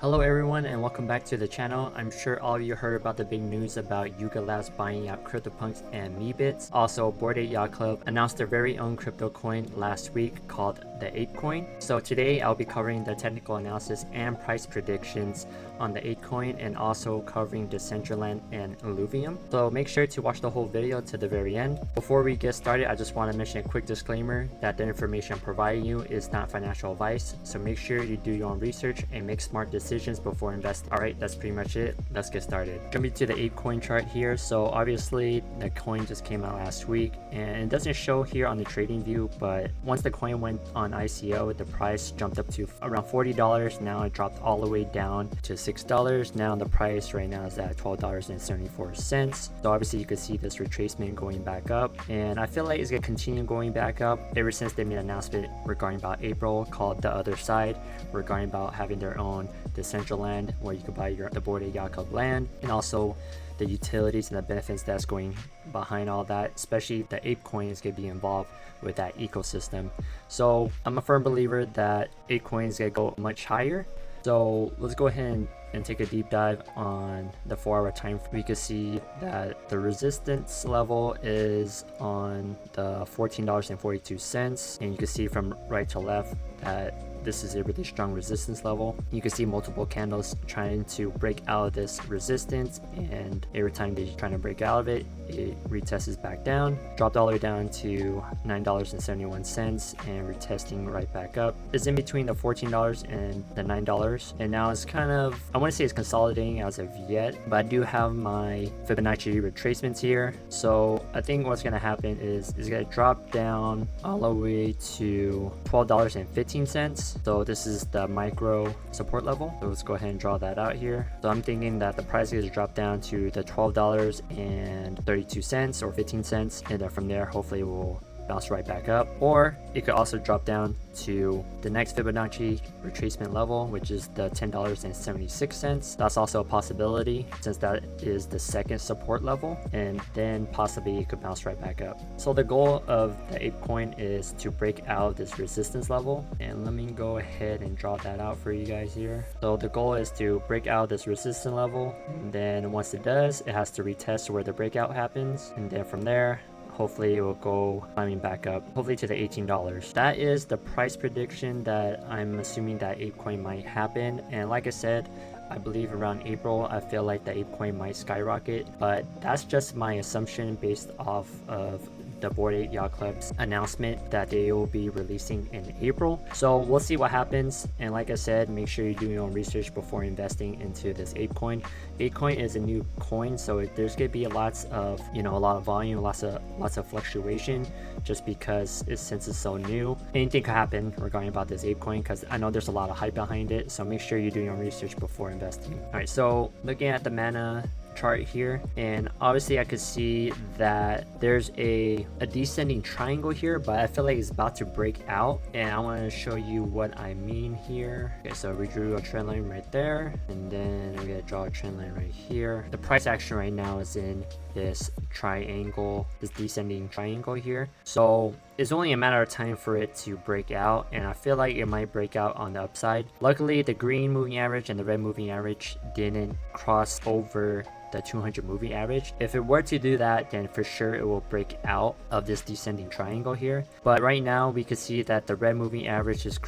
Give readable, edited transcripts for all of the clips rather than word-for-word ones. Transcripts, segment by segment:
Hello everyone and welcome back to the channel. I'm sure all of you heard about the big news about Yuga Labs buying out CryptoPunks and Meebits. Also, Bored Ape Yacht Club announced their very own crypto coin last week called the Apecoin. So today I'll be covering the technical analysis and price predictions on the Apecoin and also covering Decentraland and Illuvium. So make sure to watch the whole video to the very end. Before we get started, I just want to mention a quick disclaimer that the information I'm providing you is not financial advice. So make sure you do your own research and make smart decisions before investing. Alright, that's pretty much it. Let's get started. Jumping to the Apecoin chart here. So obviously the coin just came out last week and it doesn't show here on the trading view, but once the coin went on ICO, the price jumped up to around $40. Now it dropped all the way down to $6. Now the price right now is at $12.74. So obviously you can see this retracement going back up, and I feel like it's gonna continue going back up ever since they made an announcement regarding about April called The Other Side, regarding about having their own Decentraland where you can buy the Bored Ape Yacht Club land, and also the utilities and the benefits that's going behind all that, especially the Apecoin is going to be involved with that ecosystem. So I'm a firm believer that Apecoin is going to go much higher. So let's go ahead and take a deep dive on the 4-hour time. We can see that the resistance level is on the $14.42, and you can see from right to left that this is a really strong resistance level. You can see multiple candles trying to break out of this resistance, and every time they're trying to break out of it, it retests back down, dropped all the way down to $9.71 and retesting right back up. It's in between the $14 and the $9, and now it's kind of, I want to say it's consolidating as of yet, but I do have my Fibonacci retracements here. So I think what's going to happen is it's going to drop down all the way to $12.15. So this is the micro support level. So let's go ahead and draw that out here. So I'm thinking that the price is drop down to the $12.32 or 15 cents, and then from there hopefully we'll bounce right back up. Or it could also drop down to the next Fibonacci retracement level, which is the $10.76. That's also a possibility since that is the second support level, and then possibly it could bounce right back up. So the goal of the Apecoin is to break out this resistance level, and let me go ahead and draw that out for you guys here. So the goal is to break out this resistance level, and then once it does, it has to retest where the breakout happens, and then from there hopefully it will go climbing back up, hopefully to the $18. That is the price prediction that I'm assuming that Apecoin might happen. And like I said, I believe around April, I feel like the Apecoin might skyrocket, but that's just my assumption based off of the Bored Ape Yacht Club's announcement that they will be releasing in April. So we'll see what happens. And like I said, make sure you do your own research before investing into this Apecoin. Apecoin is a new coin, so there's gonna be lots of, a lot of volume, lots of fluctuation, just because since it's so new. Anything could happen regarding about this Apecoin, because I know there's a lot of hype behind it. So make sure you do your own research before investing. All right, so looking at the mana chart here, and obviously I could see that there's a descending triangle here, but I feel like it's about to break out, and I want to show you what I mean here. Okay, so we drew a trend line right there, and then we're gonna draw a trend line right here. The price action right now is in this triangle, this descending triangle here, so it's only a matter of time for it to break out, and I feel like it might break out on the upside. Luckily the green moving average and the red moving average didn't cross over the 200 moving average. If it were to do that, then for sure it will break out of this descending triangle here. But right now we can see that the red moving average is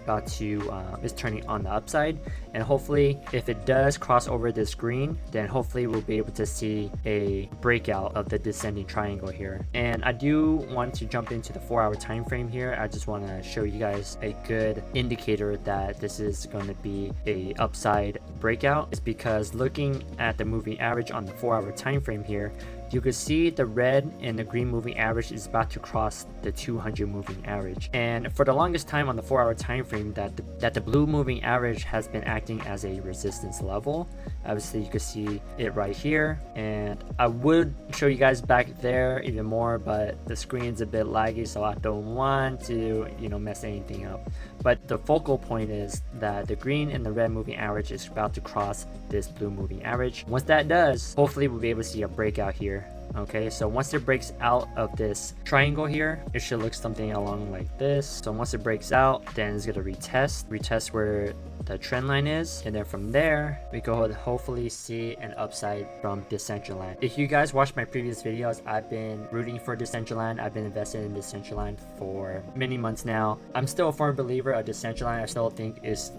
about to is turning on the upside, and hopefully if it does cross over this green, then hopefully we'll be able to see a breakout of the descending triangle here. And I do want to jump into the 4-hour time frame here. I just want to show you guys a good indicator that this is going to be a upside breakout. It's because looking at the moving average on the 4-hour time frame here, you can see the red and the green moving average is about to cross the 200 moving average. And for the longest time on the 4-hour time frame, that the blue moving average has been acting as a resistance level. Obviously you can see it right here, and I would show you guys back there even more, but the screen's a bit laggy, so I don't want to mess anything up. But the focal point is that the green and the red moving average is about to cross this blue moving average. Once that does, hopefully we'll be able to see a breakout here Okay, so once it breaks out of this triangle here, it should look something along like this. So once it breaks out, then it's gonna retest where the trend line is, and then from there we go hopefully see an upside from Decentraland. If you guys watched my previous videos, I've been rooting for Decentraland. I've been invested in Decentraland for many months now. I'm still a firm believer of Decentraland. I still think is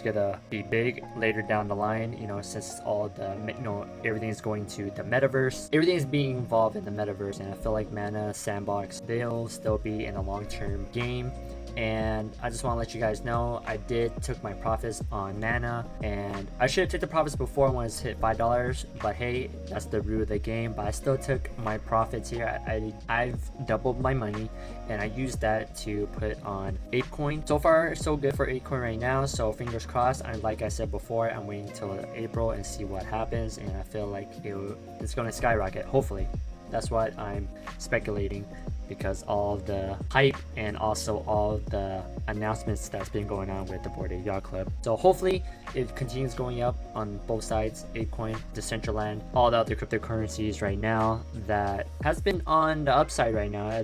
gonna be big later down the line, you know, since all the, you know, everything's going to the metaverse, everything's being involved in the metaverse, and I feel like Mana, Sandbox, they'll still be in a long-term game. And I just want to let you guys know I took my profits on Mana, and I should have took the profits before when it's hit $5, but hey, that's the root of the game. But I still took my profits here. I've doubled my money, and I used that to put on Apecoin. So far so good for Apecoin right now, so fingers crossed. And like I said before, I'm waiting till April and see what happens, and I feel like it's going to skyrocket, hopefully. That's what I'm speculating, because all the hype and also all the announcements that's been going on with the Bored Ape Yacht Club. So hopefully it continues going up on both sides, Apecoin, Decentraland, all the other cryptocurrencies right now that has been on the upside right now.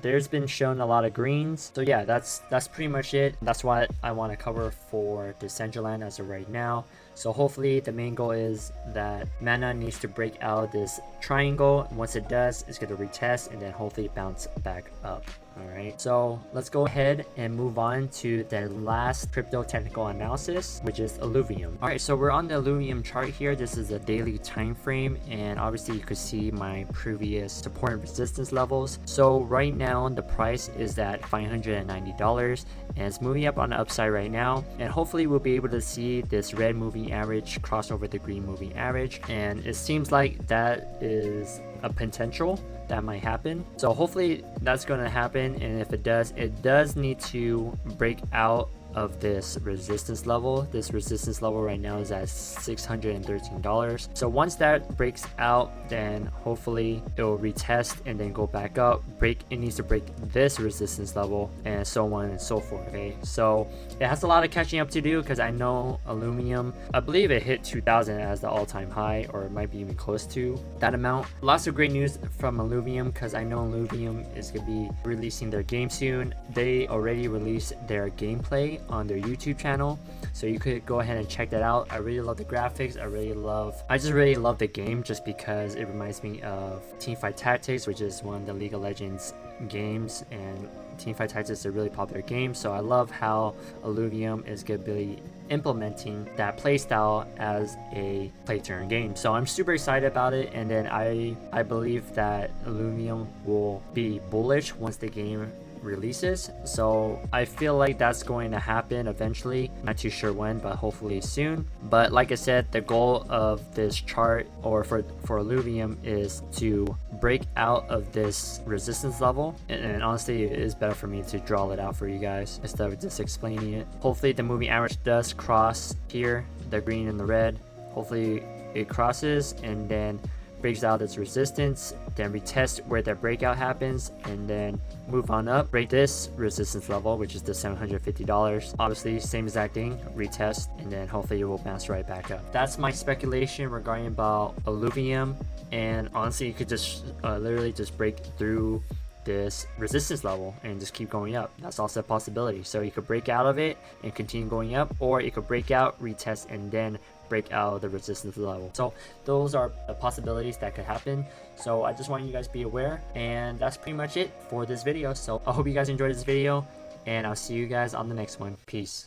There's been shown a lot of greens. So yeah, that's pretty much it. That's what I want to cover for Decentraland as of right now. So hopefully the main goal is that Mana needs to break out this triangle. Once it does, it's going to retest and then hopefully bounce back up. Alright, so let's go ahead and move on to the last crypto technical analysis, which is Illuvium. Alright, so we're on the Illuvium chart here. This is a daily time frame, and obviously you could see my previous support and resistance levels. So right now the price is at $590, and it's moving up on the upside right now, and hopefully we'll be able to see this red moving average cross over the green moving average, and it seems like that is a potential that might happen. So hopefully that's going to happen, and if it does need to break out of this resistance level. This resistance level right now is at $613. So once that breaks out, then hopefully it will retest and then go back up. It needs to break this resistance level, and so on and so forth. Okay, so it has a lot of catching up to do, because I know Illuvium, I believe it hit 2000 as the all-time high, or it might be even close to that amount. Lots of great news from Illuvium, because I know Illuvium is going to be releasing their game soon. They already released their gameplay on their YouTube channel, so you could go ahead and check that out. I really love the graphics. I just really love the game, just because it reminds me of Teamfight Tactics, which is one of the League of Legends games, and Teamfight Tactics is a really popular game. So I love how Illuvium is going to be implementing that playstyle as a play turn game. So I'm super excited about it, and then I believe that Illuvium will be bullish once the game releases. So I feel like that's going to happen eventually. Not too sure when, but hopefully soon. But like I said, the goal of this chart, or for Illuvium, is to break out of this resistance level, and honestly it is better for me to draw it out for you guys instead of just explaining it. Hopefully the moving average does cross here, the green and the red. Hopefully it crosses and then breaks out its resistance, then retest where that breakout happens, and then move on up, break this resistance level, which is the $750. Obviously same exact thing, retest, and then hopefully it will bounce right back up. That's my speculation regarding about Illuvium, and honestly you could just literally just break through this resistance level and just keep going up. That's also a possibility. So you could break out of it and continue going up, or you could break out, retest, and then break out of the resistance level. So those are the possibilities that could happen. So I just want you guys to be aware, and that's pretty much it for this video. So I hope you guys enjoyed this video, and I'll see you guys on the next one. Peace.